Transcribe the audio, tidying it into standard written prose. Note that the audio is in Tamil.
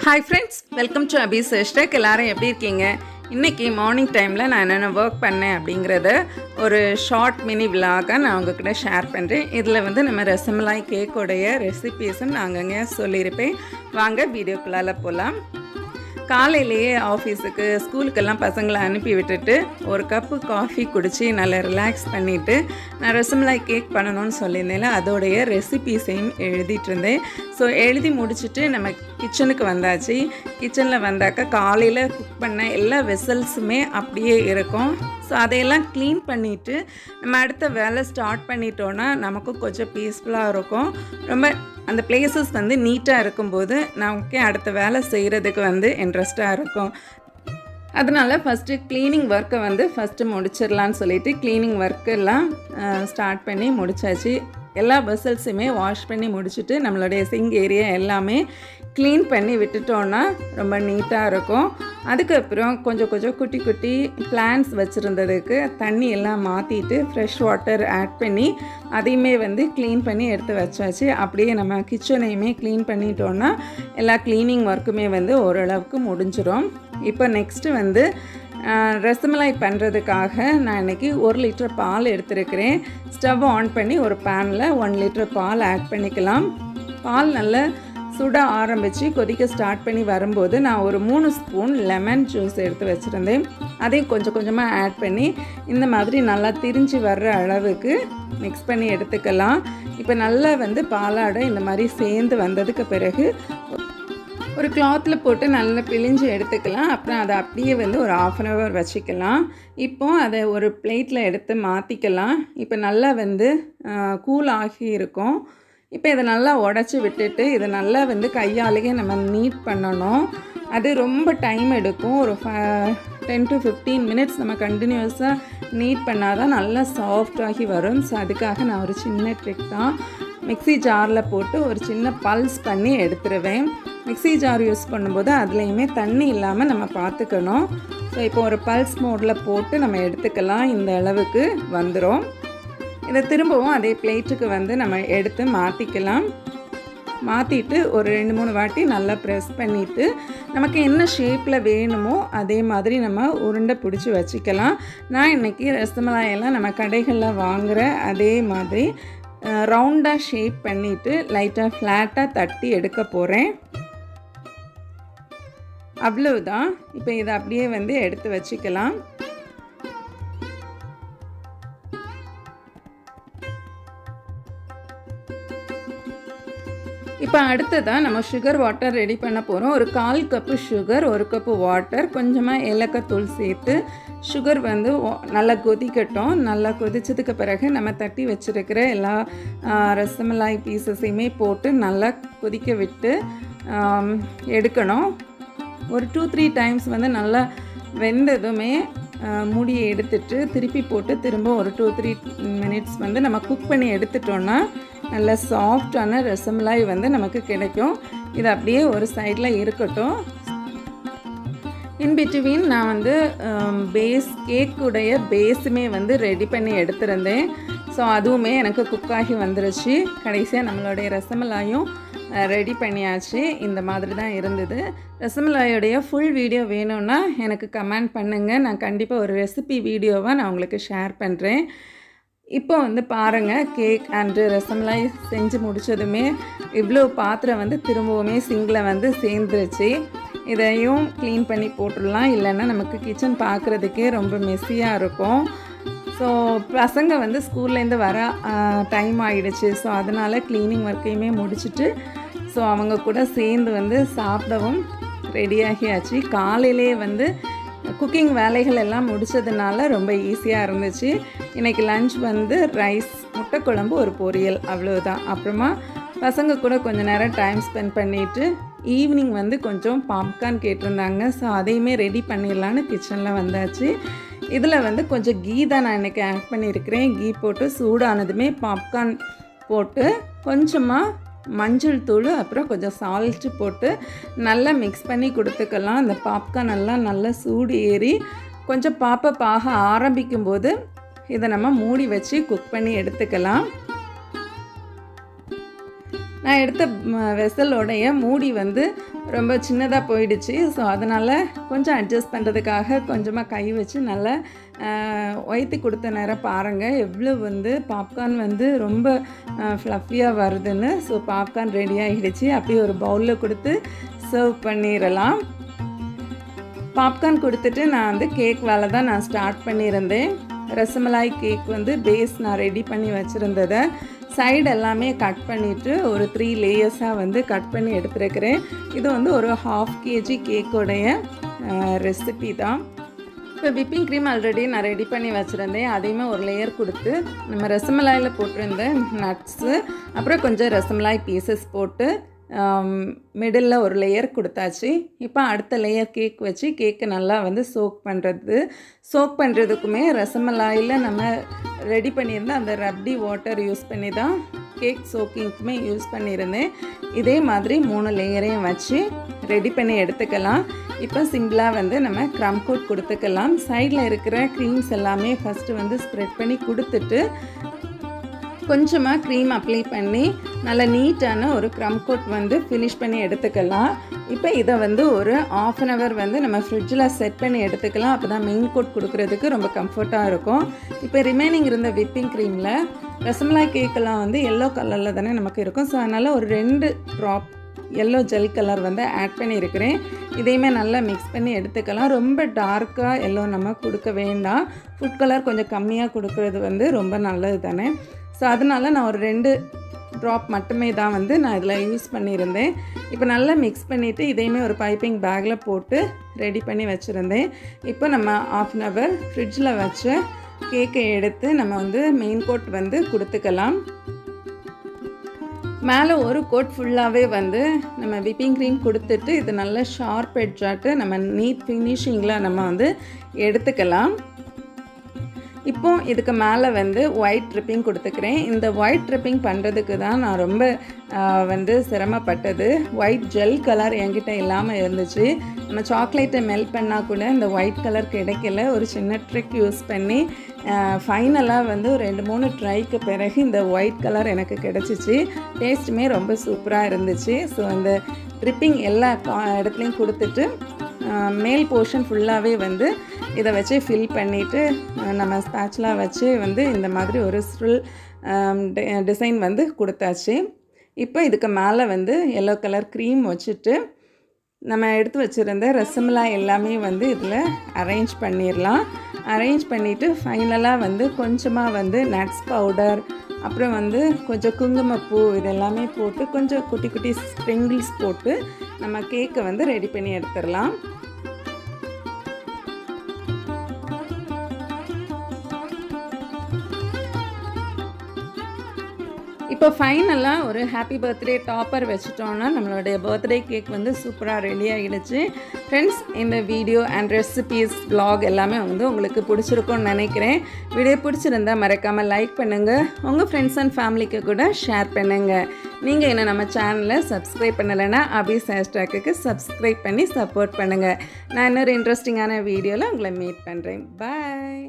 Hi friends, welcome to Abhi sister. எல்லாரும் எப்படி இருக்கீங்க? இன்றைக்கி மார்னிங் டைமில் நான் என்னென்ன ஒர்க் பண்ணேன் அப்படிங்கிறத ஒரு ஷார்ட் மினி விலாகாக நான் உங்ககிட்ட ஷேர் பண்ணுறேன். இதில் வந்து நம்ம ரசமலாய் கேக்கோடைய ரெசிபீஸும் நான் அங்கங்கே சொல்லியிருப்பேன். வாங்க வீடியோக்குள்ளால் போகலாம். காலையிலேயே ஆஃபீஸுக்கு ஸ்கூலுக்கெல்லாம் பசங்களை அனுப்பி விட்டுட்டு ஒரு கப்பு காஃபி குடித்து நல்லா ரிலாக்ஸ் பண்ணிவிட்டு நான் ரசமலாய் கேக் பண்ணணும்னு சொல்லியிருந்தேன். அதோடைய ரெசிபீஸையும் எழுதிட்டு இருந்தேன். ஸோ எழுதி முடிச்சுட்டு நம்ம கிச்சனுக்கு வந்தாச்சு. கிச்சனில் வந்தாக்கா காலையில் குக் பண்ண எல்லா வெசல்ஸுமே அப்படியே இருக்கும். ஸோ அதையெல்லாம் க்ளீன் பண்ணிவிட்டு நம்ம அடுத்த வேலை ஸ்டார்ட் பண்ணிட்டோன்னா நமக்கும் கொஞ்சம் பீஸ்ஃபுல்லாக இருக்கும். ரொம்ப அந்த பிளேசஸ் வந்து நீட்டாக இருக்கும்போது நமக்கே அடுத்த வேலை செய்கிறதுக்கு வந்து இன்ட்ரெஸ்ட்டாக இருக்கும். அதனால் ஃபஸ்ட்டு க்ளீனிங் ஒர்க்கை வந்து ஃபஸ்ட்டு முடிச்சிடலான்னு சொல்லிவிட்டு க்ளீனிங் ஒர்க்கெல்லாம் ஸ்டார்ட் பண்ணி முடித்தாச்சு. எல்லா வெசல்ஸுமே வாஷ் பண்ணி முடிச்சுட்டு நம்மளுடைய சிங்க் ஏரியா எல்லாமே க்ளீன் பண்ணி விட்டுட்டோன்னா ரொம்ப நீட்டாக இருக்கும். அதுக்கப்புறம் கொஞ்சம் குட்டி குட்டி பிளான்ட்ஸ் வச்சுருந்ததுக்கு தண்ணி எல்லாம் மாற்றிட்டு ஃப்ரெஷ் வாட்டர் ஆட் பண்ணி அதையுமே வந்து க்ளீன் பண்ணி எடுத்து வச்சாச்சு. அப்படியே நம்ம கிச்சனையுமே க்ளீன் பண்ணிட்டோன்னா எல்லா க்ளீனிங் ஒர்க்குமே வந்து ஓரளவுக்கு முடிஞ்சிடும். இப்போ நெக்ஸ்ட்டு வந்து ரசமலாய் பண்ணுறதுக்காக நான் இன்றைக்கி 1 லிட்டர் பால் எடுத்துருக்கிறேன். ஸ்டவ் ஆன் பண்ணி ஒரு பேனில் 1 லிட்டர் பால் ஆட் பண்ணிக்கலாம். பால் நல்லா சுட ஆரம்பித்து கொதிக்க ஸ்டார்ட் பண்ணி வரும்போது நான் ஒரு 3 ஸ்பூன் லெமன் ஜூஸ் எடுத்து வச்சுருந்தேன். அதையும் கொஞ்சம் கொஞ்சமாக ஆட் பண்ணி இந்த மாதிரி நல்லா திரிஞ்சு வர்ற அளவுக்கு மிக்ஸ் பண்ணி எடுத்துக்கலாம். இப்போ நல்லா வந்து பாலாடை இந்த மாதிரி சேர்ந்து வந்ததுக்கு பிறகு ஒரு கிளாத்தில் போட்டு நல்லா பிழிஞ்சு எடுத்துக்கலாம். அப்புறம் அதை அப்படியே வந்து ஒரு 1/2 hour வச்சுக்கலாம். இப்போது அதை ஒரு பிளேட்டில் எடுத்து மாற்றிக்கலாம். இப்போ நல்லா வந்து கூல் ஆகி இருக்கும். இப்போ இதை நல்லா உடச்சி விட்டுட்டு இதை நல்லா வந்து கையாலேயே நம்ம நீட் பண்ணணும். அது ரொம்ப டைம் எடுக்கும். ஒரு 10 to 15 மினிட்ஸ் நம்ம கண்டினியூஸாக நீட் பண்ணால் தான் நல்லா சாஃப்டாகி வரும். ஸோ அதுக்காக நான் ஒரு சின்ன ட்ரிக் தான், மிக்ஸி ஜாரில் போட்டு ஒரு சின்ன பல்ஸ் பண்ணி எடுத்துருவேன். மிக்ஸி ஜார் யூஸ் பண்ணும்போது அதுலேயுமே தண்ணி இல்லாமல் நம்ம பார்த்துக்கணும். ஸோ இப்போ ஒரு பல்ஸ் மோடில் போட்டு நம்ம எடுத்துக்கலாம். இந்த அளவுக்கு வந்துடும். இதை திரும்பவும் அதே பிளேட்டுக்கு வந்து நம்ம எடுத்து மாற்றிக்கலாம். மாற்றிட்டு ஒரு 2-3 வாட்டி நல்லா ப்ரெஸ் பண்ணிவிட்டு நமக்கு என்ன ஷேப்பில் வேணுமோ அதே மாதிரி நம்ம உருண்டை பிடிச்சி வச்சுக்கலாம். நான் இன்றைக்கி ரசமலாயெல்லாம் நம்ம கடைகளில் வாங்குகிற அதே மாதிரி ரவுண்டாக ஷேப் பண்ணிவிட்டு லைட்டாக ஃப்ளாட்டாக தட்டி எடுக்க போகிறேன். அவ்வளவுதான். இப்போ இதை அப்படியே வந்து எடுத்து வச்சுக்கலாம். இப்போ அடுத்ததாக நம்ம சுகர் வாட்டர் ரெடி பண்ண போகிறோம். ஒரு 1/4 கப்பு சுகர், 1 கப்பு வாட்டர், கொஞ்சமாக ஏலக்காய் சேர்த்து சுகர் வந்து நல்லா கொதிக்கட்டும். நல்லா கொதிச்சதுக்கு பிறகு நம்ம தட்டி வச்சுருக்கிற எல்லா ரசமலாய் பீசஸையுமே போட்டு நல்லா கொதிக்க விட்டு எடுக்கணும். ஒரு 2-3 டைம்ஸ் வந்து நல்லா வெந்ததுமே மூடியை எடுத்துட்டு திருப்பி போட்டு திரும்ப ஒரு 2-3 மினிட்ஸ் வந்து நம்ம குக் பண்ணி எடுத்துட்டோன்னா நல்ல சாஃப்டான ரசமலாய் வந்து நமக்கு கிடைக்கும். இது அப்படியே ஒரு சைடில் இருக்கட்டும். இன்பிட்வீன் நான் வந்து கேக்குடைய பேஸுமே வந்து ரெடி பண்ணி எடுத்திருந்தேன். ஸோ அதுவுமே எனக்கு குக்காகி வந்துருச்சு. கடைசியாக நம்மளுடைய ரசமலாயும் ரெடி பண்ணியாச்சு. இந்த மாதிரி தான் இருந்தது. ரசமலாயோடைய ஃபுல் வீடியோ வேணும்னா எனக்கு கமெண்ட் பண்ணுங்கள். நான் கண்டிப்பாக ஒரு ரெசிபி வீடியோவாக நான் உங்களுக்கு ஷேர் பண்ணுறேன். இப்போ வந்து பாருங்கள், கேக் அண்டு ரசமலாய் செஞ்சு முடித்ததுமே இவ்வளோ பாத்திரம் வந்து திரும்பவுமே சிங்கில் வந்து சேர்ந்துருச்சு. இதையும் க்ளீன் பண்ணி போட்டுடலாம். இல்லைன்னா நமக்கு கிச்சன் பார்க்குறதுக்கே ரொம்ப மெஸ்ஸியாக இருக்கும். ஸோ பசங்க வந்து ஸ்கூல்லேருந்து வர டைம் ஆகிடுச்சு. ஸோ அதனால் க்ளீனிங் ஒர்க்கையுமே முடிச்சுட்டு ஸோ அவங்க கூட சேர்ந்து வந்து சாப்பிடவும் ரெடியாகியாச்சு. காலையிலே வந்து குக்கிங் வேலைகள் எல்லாம் முடித்ததுனால ரொம்ப ஈஸியாக இருந்துச்சு. இன்றைக்கி லன்ச் வந்து ரைஸ், முட்டை குழம்பு, ஒரு பொரியல், அவ்வளோதான். அப்புறமா பசங்க கூட கொஞ்சம் நேரம் டைம் ஸ்பெண்ட் பண்ணிவிட்டு ஈவினிங் வந்து கொஞ்சம் பாப்கார்ன் கேட்டிருந்தாங்க. ஸோ அதையுமே ரெடி பண்ணிடலான்னு கிச்சனில் வந்தாச்சு. இதில் வந்து கொஞ்சம் கீ தான் நான் இன்றைக்கி ஆட் பண்ணியிருக்கிறேன். கீ போட்டு சூடானதுமே பாப்கார்ன் போட்டு கொஞ்சமாக மஞ்சள் தூள் அப்புறம் கொஞ்சம் சால்ட்டு போட்டு நல்லா மிக்ஸ் பண்ணி கொடுத்துக்கலாம். அந்த பாப்கார்ன் எல்லாம் நல்லா சூடு ஏறி கொஞ்சம் பாக ஆரம்பிக்கும்போது இதை நம்ம மூடி வச்சு குக் பண்ணி எடுத்துக்கலாம். நான் எடுத்த வெசலோடைய மூடி வந்து ரொம்ப சின்னதாக போயிடுச்சு. ஸோ அதனால் கொஞ்சம் அட்ஜஸ்ட் பண்ணுறதுக்காக கொஞ்சமாக கை வச்சு நல்லா ஒய்த்தி கொடுத்த நேரம் பாருங்கள் எவ்வளோ வந்து பாப்கார்ன் வந்து ரொம்ப ஃப்ளஃபியாக வருதுன்னு. ஸோ பாப்கார்ன் ரெடி ஆகிடுச்சு. அப்படியே ஒரு பவுலில் கொடுத்து சர்வ் பண்ணிடலாம். பாப்கார்ன் கொடுத்துட்டு நான் வந்து கேக் வேலை தான் நான் ஸ்டார்ட் பண்ணியிருந்தேன். ரசமலாய் கேக் வந்து பேஸ் நான் ரெடி பண்ணி வச்சுருந்ததை சைடு எல்லாமே கட் பண்ணிவிட்டு ஒரு 3 லேயர்ஸாக வந்து கட் பண்ணி எடுத்துருக்கிறேன். இது வந்து ஒரு 1/2 kg கேக்கோடைய ரெசிபி தான். இப்போ விப்பிங் க்ரீம் ஆல்ரெடி நான் ரெடி பண்ணி வச்சுருந்தேன். அதையுமே ஒரு லேயர் கொடுத்து நம்ம ரசமலாயில் போட்டிருந்த நட்ஸு அப்புறம் கொஞ்சம் ரசமலாய் பீசஸ் போட்டு மிடில் ஒரு லேயர் கொடுத்தாச்சு. இப்போ அடுத்த லேயர் கேக் வச்சு கேக்கு நல்லா வந்து சோக் பண்ணுறதுக்குமே ரசமலாயில் நம்ம ரெடி பண்ணியிருந்த அந்த ரப்டி வாட்டர் யூஸ் பண்ணி தான் கேக் சோக்கிங்க்குமே யூஸ் பண்ணியிருந்தேன். இதே மாதிரி 3 லேயரையும் வச்சு ரெடி பண்ணி எடுத்துக்கலாம். இப்போ சிம்பிளாக வந்து நம்ம க்ரம் கோட் கொடுத்துக்கலாம். சைடில் இருக்கிற க்ரீம்ஸ் எல்லாமே ஃபஸ்ட்டு வந்து ஸ்ப்ரெட் பண்ணி கொடுத்துட்டு கொஞ்சமாக க்ரீம் அப்ளை பண்ணி நல்லா நீட்டான ஒரு க்ரம் கோட் வந்து ஃபினிஷ் பண்ணி எடுத்துக்கலாம். இப்போ இதை வந்து ஒரு 1/2 hour வந்து நம்ம ஃப்ரிட்ஜில் செட் பண்ணி எடுத்துக்கலாம். அப்போ தான் மெயின் கோட் கொடுக்குறதுக்கு ரொம்ப கம்ஃபர்ட்டாக இருக்கும். இப்போ ரிமைனிங் இருந்த விப்பிங் க்ரீமில் ரசமலாய் கேக்கெல்லாம் வந்து எல்லோ கலரில் தானே நமக்கு இருக்கும். ஸோ அதனால் ஒரு 2 ட்ராப் எல்லோ ஜெல் கலர் வந்து ஆட் பண்ணியிருக்கிறேன். இதையுமே நல்லா மிக்ஸ் பண்ணி எடுத்துக்கலாம். ரொம்ப டார்க்காக எல்லோ நம்ம கொடுக்க வேண்டாம். ஃபுட் கலர் கொஞ்சம் கம்மியாக கொடுக்குறது வந்து ரொம்ப நல்லது தானே. ஸோ அதனால் நான் ஒரு 2 ட்ராப் மட்டுமே தான் வந்து நான் இதில் யூஸ் பண்ணியிருந்தேன். இப்போ நல்லா மிக்ஸ் பண்ணிவிட்டு இதையுமே ஒரு பைப்பிங் பேக்கில் போட்டு ரெடி பண்ணி வச்சுருந்தேன். இப்போ நம்ம 1/2 hour ஃப்ரிட்ஜில் வச்ச கேக்கை எடுத்து நம்ம வந்து மெயின் கோட் வந்து கொடுத்துக்கலாம். மேலே ஒரு கோட் ஃபுல்லாகவே வந்து நம்ம விப்பிங் க்ரீம் கொடுத்துட்டு இது நல்லா ஷார்ப் எட்ஜாட்டு நம்ம நீட் ஃபினிஷிங்கில் நம்ம வந்து எடுத்துக்கலாம். இப்போ இதுக்கு மேலே வந்து ஒயிட் ட்ரிப்பிங் கொடுத்துக்கிறேன். இந்த ஒயிட் ட்ரிப்பிங் பண்ணுறதுக்கு தான் நான் ரொம்ப வந்து சிரமப்பட்டது. ஒயிட் ஜெல் கலர் என்கிட்ட இல்லாமல் இருந்துச்சு. நம்ம சாக்லேட்டை மெல்ட் பண்ணால் கூட இந்த ஒயிட் கலர் கிடைக்கல. ஒரு சின்ன ட்ரிக் யூஸ் பண்ணி ஃபைனலாக வந்து 2-3 ட்ரைக்கு பிறகு இந்த ஒயிட் கலர் எனக்கு கிடச்சிச்சு. டேஸ்ட்டுமே ரொம்ப சூப்பராக இருந்துச்சு. ஸோ அந்த ட்ரிப்பிங் எல்லா இடத்துலையும் கொடுத்துட்டு மேல் போர்ஷன் ஃபுல்லாகவே வந்து இதை வச்சு ஃபில் பண்ணிவிட்டு நம்ம ஸ்பேட்சுலா வச்சு வந்து இந்த மாதிரி ஒரு ஸ்ரில் டிசைன் வந்து கொடுத்தாச்சு. இப்போ இதுக்கு மேலே வந்து எல்லோ கலர் க்ரீம் வச்சுட்டு நம்ம எடுத்து வச்சுருந்த ரசமலாய் எல்லாமே வந்து இதில் அரேஞ்ச் பண்ணிடலாம். அரேஞ்ச் பண்ணிவிட்டு ஃபைனலாக வந்து கொஞ்சமாக வந்து நட்ஸ் பவுடர் அப்புறம் வந்து கொஞ்சம் குங்குமப்பூ இதெல்லாமே போட்டு கொஞ்சம் குட்டி குட்டி ஸ்ப்ரிங்கிள்ஸ் போட்டு நம்ம கேக்கை வந்து ரெடி பண்ணி எடுத்துடலாம். இப்போ ஃபைனலாக ஒரு ஹாப்பி பர்த்டே டாப்பர் வச்சுட்டோன்னா நம்மளுடைய பர்த்டே கேக் வந்து சூப்பராக ரெடி ஆகிடுச்சு. ஃப்ரெண்ட்ஸ், இந்த வீடியோ அண்ட் ரெசிபீஸ் வ்ளாக் எல்லாமே வந்து உங்களுக்கு பிடிச்சிருக்கும்னு நினைக்கிறேன். வீடியோ பிடிச்சிருந்தா மறக்காமல் லைக் பண்ணுங்கள். உங்கள் ஃப்ரெண்ட்ஸ் அண்ட் ஃபேமிலிக்கு கூட ஷேர் பண்ணுங்கள். நீங்கள் இன்னும் நம்ம சேனலை சப்ஸ்கிரைப் பண்ணலைன்னா அபீஸ் ஹேஷ்டாக்கு சப்ஸ்கிரைப் பண்ணி சப்போர்ட் பண்ணுங்கள். நான் இன்னொரு இன்ட்ரெஸ்டிங்கான வீடியோவில் உங்களை மீட் பண்ணுறேன். பாய்.